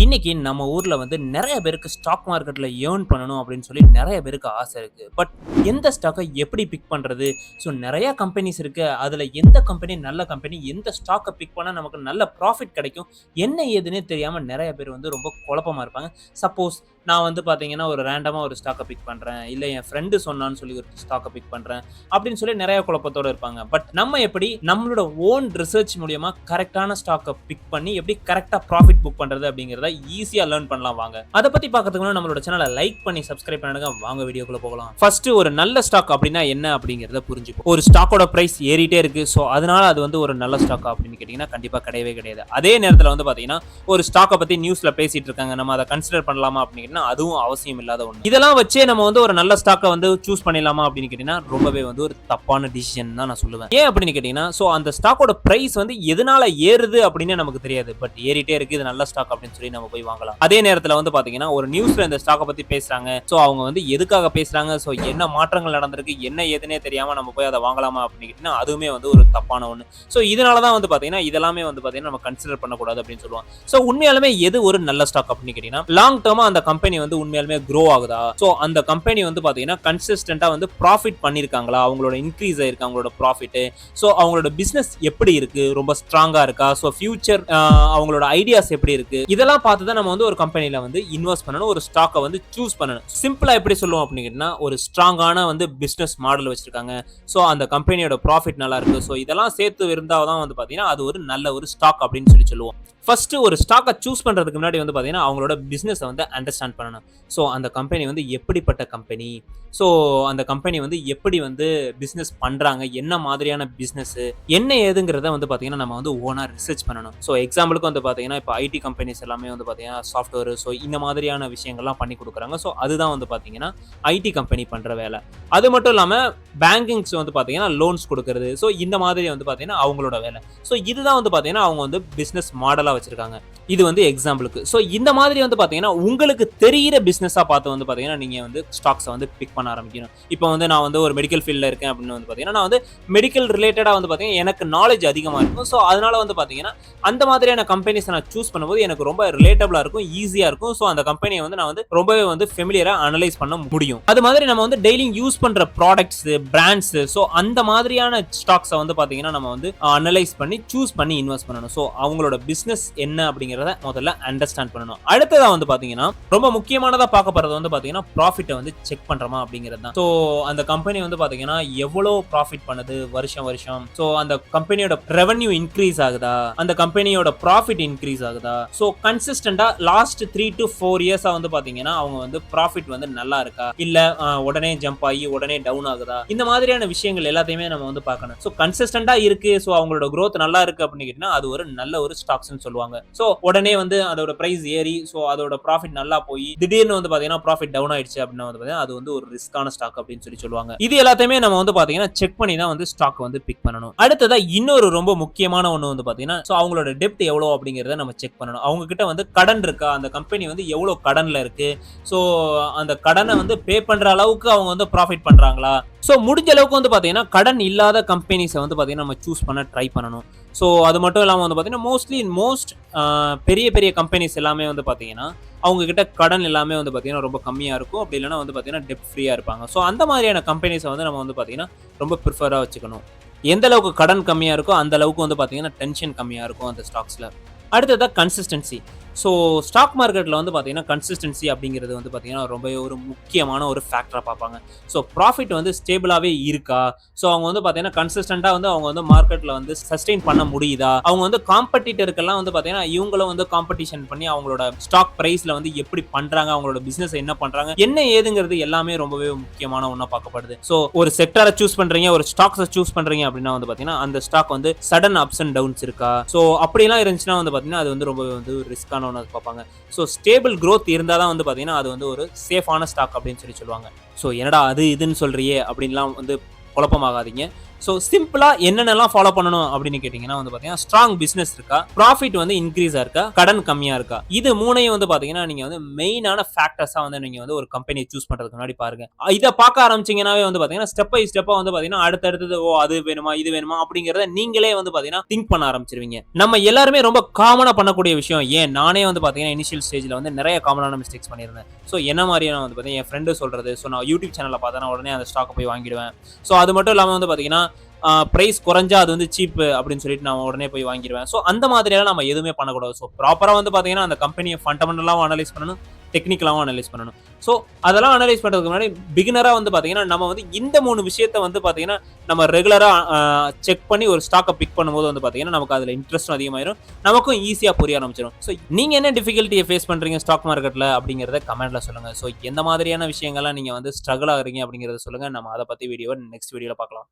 இன்னைக்கு நம்ம ஊர்ல வந்து நெறைய பேருக்கு ஸ்டாக் மார்க்கெட்ல ஏர்ன் பண்ணணும் அப்படின்னு சொல்லி நெறைய பேருக்கு ஆசை இருக்கு. பட் எந்த ஸ்டாக்க எப்படி பிக் பண்றது? ஸோ நெறைய கம்பெனிஸ் இருக்கு. அதுல எந்த கம்பெனி நல்ல கம்பெனி, எந்த ஸ்டாக்க பிக் பண்ணா நமக்கு நல்ல ப்ராஃபிட் கிடைக்கும், என்ன ஏதுன்னே தெரியாம நெறைய பேர் வந்து ரொம்ப குழப்பமா இருப்பாங்க. சப்போஸ் நான் வந்து பார்த்தீங்கன்னா, ஒரு ரேண்டமா ஒரு ஸ்டாக்க பிக் பண்றேன். இல்ல என் ஃப்ரெண்ட் சொன்னான்னு சொல்லி ஒரு ஸ்டாக்க பிக் பண்றேன். அப்படின்னு சொல்லி நெறைய குழப்பத்தோட இருப்பாங்க. பட் நம்ம எப்படி நம்மளோட ஓன் ரிசர்ச் மூலியமா கரெக்ட்டான ஸ்டாக்க பிக் பண்ணி எப்படி கரெக்ட்டா ப்ராஃபிட் புக் பண்றது அப்படிங்கிறத ஈஸியா லேர்ன் பண்ணலாம் வாங்க. அத பத்தி பார்க்கிறதுக்கு முன்னாடி நம்மளோட சேனலை லைக் பண்ணி சப்ஸ்கிரைப் பண்ணிடுங்க. வாங்க வீடியோக்குள்ள போகலாம். ஃபர்ஸ்ட் ஒரு நல்ல ஸ்டாக் அப்படின்னா என்ன அப்படிங்கிறத புரிஞ்சுப்போம். ஒரு ஸ்டாக்கோட பிரைஸ் ஏறிட்டே இருக்கு. சோ அதனால அது வந்து ஒரு நல்ல ஸ்டாக்கா அப்படின்னு கேட்டீங்கன்னா கண்டிப்பா கிடையவே கிடையாது. அதே நேரத்துல வந்து பாத்தீங்கன்னா ஒரு ஸ்டாக்க பத்தி நியூஸ்ல பேசிட்டு இருக்காங்க. நம்ம அதை கன்சிடர் பண்ணலாமா அப்படின்னு அதுவும் அவசியம் இல்லாத ஒண்ணு. இதெல்லாம் வச்சே நம்ம வந்து ஒரு நல்ல ஸ்டாக்க வந்து சூஸ் பண்ணிடலாமா அப்படின்னு கேட்டீங்கன்னா ரொம்பவே வந்து ஒரு தப்பான டிசிஷன் தான் நான் சொல்லுவேன். ஏன் அப்படின்னு கேட்டீங்கன்னா சோ அந்த ஸ்டாக்கோட பிரைஸ் வந்து எதனால ஏறுது அப்படின்னு நமக்கு தெரியாது. பட் ஏறிட்டே இருக்கு, இது நல்ல ஸ்டாக் அப்படின்னு சொல்லி நம்ம போய் வாங்கலாம். அதே நேரத்துல வந்து பாத்தீங்கன்னா ஒரு நியூஸ்ல இந்த ஸ்டாக்க பத்தி பேசுறாங்க. சோ அவங்க வந்து எதுக்காக பேசுறாங்க, சோ என்ன மாற்றங்கள் நடந்திருக்கு, என்ன ஏதுனே தெரியாம நம்ம போய் அதை வாங்கலாமா அப்படின்னு கேட்டீங்கன்னா அதுவுமே வந்து ஒரு தப்பான ஒண்ணு. சோ இதனாலதான் வந்து பாத்தீங்கன்னா இதெல்லாமே வந்து பாத்தீங்கன்னா நம்ம கன்சிடர் பண்ணக்கூடாது அப்படின்னு சொல்லுவாங்க. சோ உண்மையாலுமே எது ஒரு நல்ல ஸ்டாக் அப்படின்னு கேட்டீங்கன்னா லாங் டர்மா அந்த கம்பெனி வந்து உண்மையாலுமே க்ரோ ஆகுதா, சோ அந்த கம்பெனி வந்து பாத்தீங்கன்னா கன்சிஸ்டன்ட்டா வந்து ப்ராஃபிட் பண்ணிருக்காங்களா, அவங்களோட இன்க்ரீஸ் ஆயிருக்கு அவங்களோட ப்ராஃபிட், சோ அவங்களோட பிசினஸ் எப்படி இருக்கு, ரொம்ப ஸ்ட்ராங்கா இருக்கா, சோ ஃபியூச்சர் அவங்களோட ஐடியாஸ் எப்படி இருக்கு, இதெல்லாம் பார்த்து தான் நம்ம வந்து ஒரு கம்பெனில வந்து இன்வெஸ்ட் பண்ணணும், ஒரு ஸ்டாக்கை வந்து சூஸ் பண்ணணும். சிம்பிளா எப்படி சொல்லுவோம் அப்படின்னா ஒரு ஸ்ட்ராங்கான வந்து பிசினஸ் மாடல் வச்சிருக்காங்க, சோ அந்த கம்பெனியோட ப்ராஃபிட் நல்லா இருக்கு, சோ இதெல்லாம் சேர்த்து இருந்தாதான் வந்து பாத்தீங்கன்னா அது ஒரு நல்ல ஒரு ஸ்டாக் அப்படின்னு சொல்லி சொல்லுவோம். ஃபர்ஸ்ட் ஒரு ஸ்டாக்கை சூஸ் பண்றதுக்கு முன்னாடி வந்து பாத்தீங்கன்னா அவங்களோட பிசினஸ் வந்து அண்டர்ஸ்டாண்ட் பண்ணணும். ஸோ அந்த கம்பெனி வந்து எப்படிப்பட்ட கம்பெனி, ஸோ அந்த கம்பெனி வந்து எப்படி வந்து பிஸ்னஸ் பண்ணுறாங்க, என்ன மாதிரியான பிஸ்னஸ் என்ன ஏதுங்கிறத வந்து பார்த்தீங்கன்னா நம்ம வந்து ஓனாக ரிசர்ச் பண்ணணும். ஸோ எக்ஸாம்பிளுக்கு வந்து பார்த்தீங்கன்னா இப்போ ஐடி கம்பெனிஸ் எல்லாமே வந்து பார்த்தீங்கன்னா சாஃப்ட்வேர், ஸோ இந்த மாதிரியான விஷயங்கள்லாம் பண்ணி கொடுக்குறாங்க. ஸோ அதுதான் வந்து பார்த்தீங்கன்னா ஐடி கம்பெனி பண்ணுற வேலை. அது மட்டும் இல்லாமல் பேங்கிங்ஸ் வந்து பார்த்தீங்கன்னா லோன்ஸ் கொடுக்கறது, ஸோ இந்த மாதிரி வந்து பார்த்தீங்கன்னா அவங்களோட வேலை. ஸோ இதுதான் வந்து பார்த்தீங்கன்னா அவங்க வந்து பிஸ்னஸ் மாடலாக வச்சிருக்காங்க. இது வந்து எக்ஸாம்பிளுக்கு. ஸோ இந்த மாதிரி வந்து பார்த்தீங்கன்னா உங்களுக்கு தெரிகிற பிஸ்னஸாக பார்த்து வந்து பார்த்தீங்கன்னா நீங்கள் வந்து ஸ்டாக்ஸை வந்து பிக் பண்ண ஆரம்பிக்கணும். இப்போ வந்து நான் வந்து ஒரு மெடிக்கல் ஃபீல்டில் இருக்கேன் அப்படின்னு வந்து பார்த்தீங்கன்னா நான் வந்து மெடிக்கல் ரிலேட்டடாக வந்து பார்த்தீங்கன்னா எனக்கு நாலேஜ் அதிகமாக இருக்கும். ஸோ அதனால வந்து பார்த்தீங்கன்னா அந்த மாதிரியான கம்பெனிஸை நான் சூஸ் பண்ணும்போது எனக்கு ரொம்ப ரிலேட்டபிளாக இருக்கும், ஈஸியாக இருக்கும். ஸோ அந்த கம்பெனியை வந்து நான் வந்து ரொம்பவே வந்து ஃபெமிலியராக அனலைஸ் பண்ண முடியும். அது மாதிரி நம்ம வந்து டெய்லியும் யூஸ் பண்ணுற ப்ராடக்ட்ஸ், பிராண்ட்ஸ், ஸோ அந்த மாதிரியான ஸ்டாக்ஸை வந்து பார்த்தீங்கன்னா நம்ம வந்து அனலைஸ் பண்ணி சூஸ் பண்ணி இன்வெஸ்ட் பண்ணணும். ஸோ அவங்களோட பிஸ்னஸ் என்ன அப்படிங்கிறத முதல்ல அண்டர்ஸ்டாண்ட் பண்ணணும். அடுத்ததா வந்து பார்த்தீங்கன்னா ரொம்ப முக்கியமானதா பார்க்க போறது வந்து பாத்தீங்கன்னா ப்ராஃபிட்டை வந்து செக் பண்றோமா அப்படிங்கிறது தான். ஸோ அந்த கம்பெனி வந்து பாத்தீங்கன்னா எவ்வளவு ப்ராஃபிட் பண்ணுது வருஷம் வருஷம், ஸோ அந்த கம்பெனியோட ரெவன்யூ இன்க்ரீஸ் ஆகுதா, அந்த கம்பெனியோட ப்ராஃபிட் இன்க்ரீஸ் ஆகுதா, ஸோ கன்சிஸ்டண்டா லாஸ்ட் 3 to 4 இயர்ஸா வந்து பாத்தீங்கன்னா அவங்க வந்து ப்ராஃபிட் வந்து நல்லா இருக்கா, இல்ல உடனே ஜம்ப் ஆகி உடனே டவுன் ஆகுதா, இந்த மாதிரியான விஷயங்கள் எல்லாத்தையுமே நம்ம வந்து பார்க்கணும். ஸோ கன்சிஸ்டண்டா இருக்கு, ஸோ அவங்களோட growth நல்லா இருக்கு அப்படின்னு கேட்டீங்கன்னா அது ஒரு நல்ல ஒரு ஸ்டாக்ஸ்னு சொல்லுவாங்க. ஸோ உடனே வந்து அதோட பிரைஸ் ஏறி ஸோ அதோட ப்ராஃபிட் நல்லா போய் திடீர்னு வந்து பாத்தீங்கன்னா ப்ராஃபிட் டவுன் ஆயிடுச்சு அப்படின்னா வந்து பாத்தீங்கன்னா அது வந்து ஒரு ரிஸ்கான ஸ்டாக் அப்படின்னு சொல்லி சொல்லுவாங்க. இது எல்லாத்தையுமே நம்ம வந்து பாத்தீங்கன்னா செக் பண்ணி தான் வந்து ஸ்டாக் வந்து பிக் பண்ணணும். அடுத்ததா இன்னொரு ரொம்ப முக்கியமான ஒண்ணு வந்து பாத்தீங்கன்னா சோ அவங்களோட டெப்த் எவ்வளவு அப்படிங்கறத நம்ம செக் பண்ணணும். அவங்க கிட்ட வந்து கடன் இருக்கா, அந்த கம்பெனி வந்து எவ்வளவு கடன்ல இருக்கு, சோ அந்த கடனை வந்து பே பண்ற அளவுக்கு அவங்க வந்து ப்ராஃபிட் பண்றாங்களா, சோ முடிஞ்ச அளவுக்கு வந்து பாத்தீங்கன்னா கடன் இல்லாத கம்பெனிஸை வந்து பாத்தீங்கன்னா நம்ம சூஸ் பண்ண ட்ரை பண்ணணும். ஸோ அது மட்டும் இல்லாமல் வந்து பார்த்தீங்கன்னா மோஸ்ட் பெரிய பெரிய கம்பெனிஸ் எல்லாமே வந்து பார்த்தீங்கன்னா அவங்க கிட்ட கடன் எல்லாமே வந்து பார்த்தீங்கன்னா ரொம்ப கம்மியாக இருக்கும். அப்படி இல்லைன்னா வந்து பார்த்தீங்கன்னா டெப்ட் ஃப்ரீயாக இருப்பாங்க. ஸோ அந்த மாதிரியான கம்பெனிஸை வந்து நம்ம வந்து பார்த்தீங்கன்னா ரொம்ப ப்ரிஃபராக வச்சுக்கணும். எந்த அளவுக்கு கடன் கம்மியாக இருக்கோ அந்த அளவுக்கு வந்து பார்த்தீங்கன்னா டென்ஷன் கம்மியாக இருக்கும் அந்த ஸ்டாக்ஸில். அடுத்ததாக கன்சிஸ்டன்சி. ஸோ ஸ்டாக் மார்க்கெட்டில் வந்து பார்த்தீங்கன்னா கன்சிஸ்டன்சி அப்படிங்கிறது வந்து பார்த்தீங்கன்னா ரொம்ப ஒரு முக்கியமான ஒரு ஃபேக்டராக பார்ப்பாங்க. ஸோ ப்ராஃபிட் வந்து ஸ்டேபிளாகவே இருக்கா, ஸோ அவங்க வந்து பார்த்தீங்கன்னா கன்சிஸ்டண்டாக வந்து அவங்க வந்து மார்க்கெட்டில் வந்து சஸ்டெயின் பண்ண முடியுதா, அவங்க வந்து காம்படிட்டருக்கெல்லாம் வந்து பார்த்தீங்கன்னா இவங்களும் வந்து காம்படிஷன் பண்ணி அவங்களோட ஸ்டாக் ப்ரைஸில் வந்து எப்படி பண்ணுறாங்க, அவங்களோட பிஸ்னஸ் என்ன பண்ணுறாங்க, என்ன ஏதுங்கிறது எல்லாமே ரொம்பவே முக்கியமான ஒன்றா பார்க்கப்படுது. ஸோ ஒரு செக்டரை சூஸ் பண்ணுறீங்க, ஒரு ஸ்டாக்ஸை சூஸ் பண்ணுறீங்க அப்படின்னா வந்து பார்த்தீங்கன்னா அந்த ஸ்டாக் வந்து சடன் அப்ஸ் அண்ட் டவுன்ஸ் இருக்கா, ஸோ அப்படிலாம் இருந்துச்சுன்னா வந்து பார்த்தீங்கன்னா அது வந்து ரொம்பவே வந்து ரிஸ்கான பார்ப்பாங்க. ஸோ ஸ்டேபிள் growth இருந்தால் தான் வந்து பார்த்தீங்கன்னா அது வந்து ஒரு சேஃபான ஸ்டாக் அப்படின்னு சொல்லி சொல்லுவாங்க. ஸோ என்னடா அது இதுன்னு சொல்றியே அப்படின்லாம் வந்து குழப்பமாகாதீங்க. சோ சிம்பிளா என்னென்னலாம் ஃபாலோ பண்ணணும் அப்படின்னு கேட்டீங்கன்னா வந்து பாத்தீங்கன்னா ஸ்ட்ராங் பிசினஸ் இருக்கா, ப்ராஃபிட் வந்து இன்க்ரீஸா இருக்கா, கடன் கம்மியா இருக்கா, இது மூணையும் வந்து பாத்தீங்கன்னா நீங்க வந்து மெயினான ஃபேக்டர்ஸா வந்து நீங்க வந்து ஒரு கம்பெனியை சூஸ் பண்றதுக்கு முன்னாடி பாருங்க. இத பார்க்க ஆரம்பிச்சீங்கன்னாவே வந்து பாத்தீங்கன்னா ஸ்டெப் பை ஸ்டெப்பா வந்து பாத்தீங்கன்னா அடுத்தடுத்தது அது வேணுமா இது வேணுமா அப்படிங்கறத நீங்களே வந்து பாத்தீங்கன்னா திங்க் பண்ண ஆரம்பிச்சிருவீங்க. நம்ம எல்லாருமே ரொம்ப காமனா பண்ணக்கூடிய விஷயம், ஏன் நானே வந்து பாத்தீங்கன்னா இனிஷியல் ஸ்டேஜ்ல வந்து நிறைய காமனான மிஸ்டேக்ஸ் பண்ணியிருந்தேன். ஸோ என்ன மாதிரியான வந்து பாத்தீங்கன்னா என் ஃப்ரெண்டு சொல்றது, ஸோ நான் யூடியூப் சேனல்ல பார்த்தேன்னா உடனே அந்த ஸ்டாக் போய் வாங்கிடுவேன். ஸோ அது மட்டும் இல்லாம வந்து பாத்தீங்கன்னா பிரைஸ் குறைஞ்சா அது வந்து சீப் அப்படின்னு சொல்லிட்டு நான் உடனே போய் வாங்கிடுவேன். ஸோ அந்த மாதிரியெல்லாம் நம்ம எதுவுமே பண்ணக்கூடாது. ஸோ ப்ராப்பரா வந்து பாத்தீங்கன்னா அந்த கம்பெனியை ஃபண்டமெண்டலாவும் அனலைஸ் பண்ணணும், டெக்னிக்கலாவும் அனலைஸ் பண்ணணும். ஸோ அதெல்லாம் அனலைஸ் பண்றதுக்கு முன்னாடி பிகினரா வந்து பாத்தீங்கன்னா நம்ம வந்து இந்த 3 விஷயத்த வந்து பாத்தீங்கன்னா நம்ம ரெகுலரா செக் பண்ணி ஒரு ஸ்டாக்கை பிக் பண்ணும்போது வந்து பாத்தீங்கன்னா நமக்கு அதுல இன்ட்ரெஸ்டும் அதிகமாயிரும், நமக்கும் ஈஸியா புரிய ஆரம்பிச்சிடும். ஸோ நீங்க என்ன டிஃபிகல்ட்டியை ஃபேஸ் பண்றீங்க ஸ்டாக் மார்க்கெட்ல அப்படிங்கறத கமெண்ட்ல சொல்லுங்க. ஸோ எந்த மாதிரியான விஷயங்கள்லாம் நீங்க வந்து ஸ்ட்ரகிள் ஆகுறீங்க அப்படிங்கறத சொல்லுங்க. நம்ம அதை பத்தி நெக்ஸ்ட் வீடியோல பார்க்கலாம்.